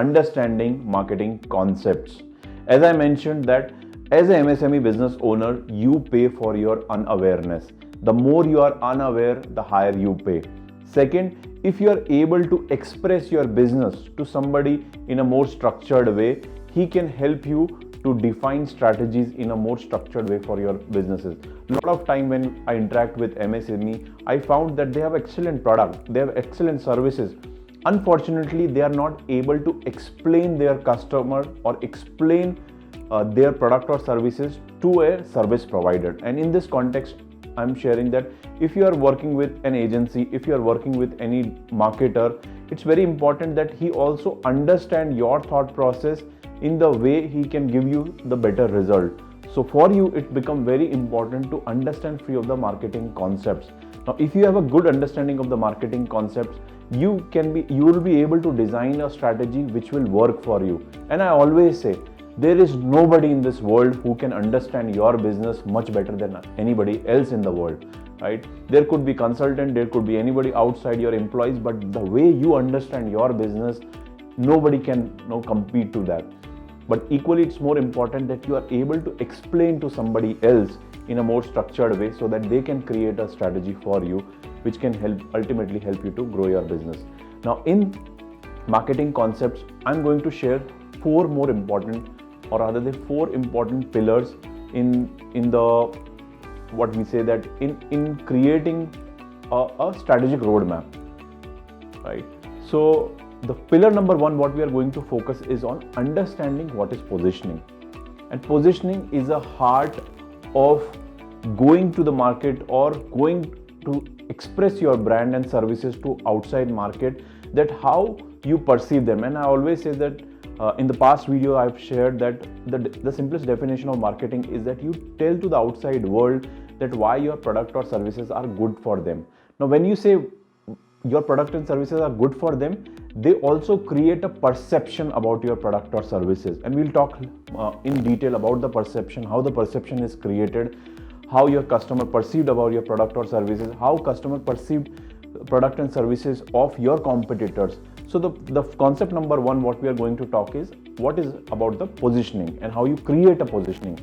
understanding marketing concepts. As I mentioned that as a MSME business owner, you pay for your unawareness. The more you are unaware, the higher you pay. Second, if you are able to express your business to somebody in a more structured way, he can help you to define strategies in a more structured way for your businesses. A lot of time when I interact with MSME, I found that they have excellent product, they have excellent services. Unfortunately, they are not able to explain their customer or explain their product or services to a service provider. And in this context, I'm sharing that if you are working with an agency, if you are working with any marketer, it's very important that he also understand your thought process in the way he can give you the better result. So for you, it becomes very important to understand few of the marketing concepts. Now, if you have a good understanding of the marketing concepts, you will be able to design a strategy which will work for you. And I always say, there is nobody in this world who can understand your business much better than anybody else in the world, right? There could be consultant, there could be anybody outside your employees, but the way you understand your business, nobody can compete to that. But equally, it's more important that you are able to explain to somebody else in a more structured way so that they can create a strategy for you, which can ultimately help you to grow your business. Now, in marketing concepts, I'm going to share four important pillars in the what we say that in creating a strategic roadmap, right? So the pillar number one, what we are going to focus is on understanding what is positioning. And positioning is a heart of going to the market or going to express your brand and services to outside market, that how you perceive them. And I always say that in the past video I've shared that the simplest definition of marketing is that you tell to the outside world that why your product or services are good for them. Now, when you say your product and services are good for them, they also create a perception about your product or services. And we'll talk in detail about the perception, how the perception is created, how your customer perceived about your product or services, how customer perceived product and services of your competitors. So the concept number one, what we are going to talk is what is about the positioning and how you create a positioning.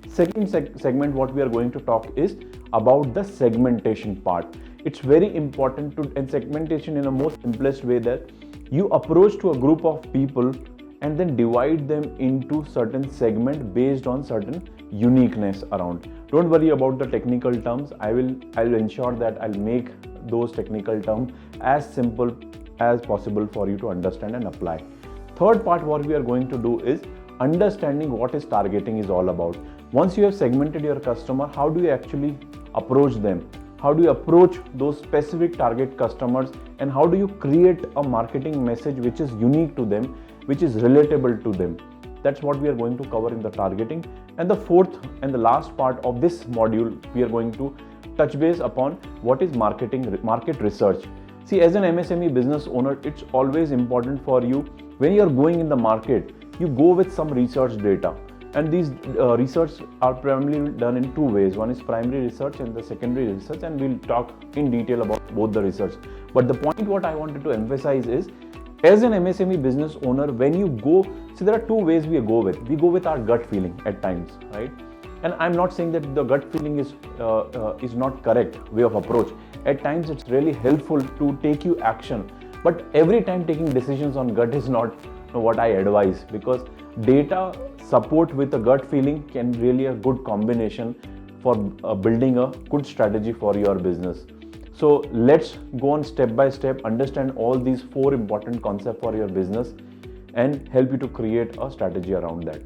Second segment, what we are going to talk is about the segmentation part. It's very important and segmentation in a most simplest way, that you approach to a group of people and then divide them into certain segment based on certain uniqueness around. Don't worry about the technical terms. I'll ensure that I'll make those technical terms as simple as possible for you to understand and apply. Third part, what we are going to do is understanding what is targeting is all about. Once you have segmented your customer, how do you actually approach them? How do you approach those specific target customers, and how do you create a marketing message which is unique to them, which is relatable to them? That's what we are going to cover in the targeting. And the fourth and the last part of this module, we are going to touch base upon what is market research. See, as an MSME business owner, it's always important for you, when you're going in the market, you go with some research data. And these research are primarily done in two ways. One is primary research and the secondary research, and we'll talk in detail about both the research. But the point what I wanted to emphasize is, as an MSME business owner, when you go, see, there are two ways we go with. We go with our gut feeling at times, right? And I'm not saying that the gut feeling is not correct way of approach. At times it's really helpful to take you action, but every time taking decisions on gut is not what I advise, because data support with a gut feeling can really a good combination for building a good strategy for your business. So let's go on step by step, understand all these four important concepts for your business and help you to create a strategy around that.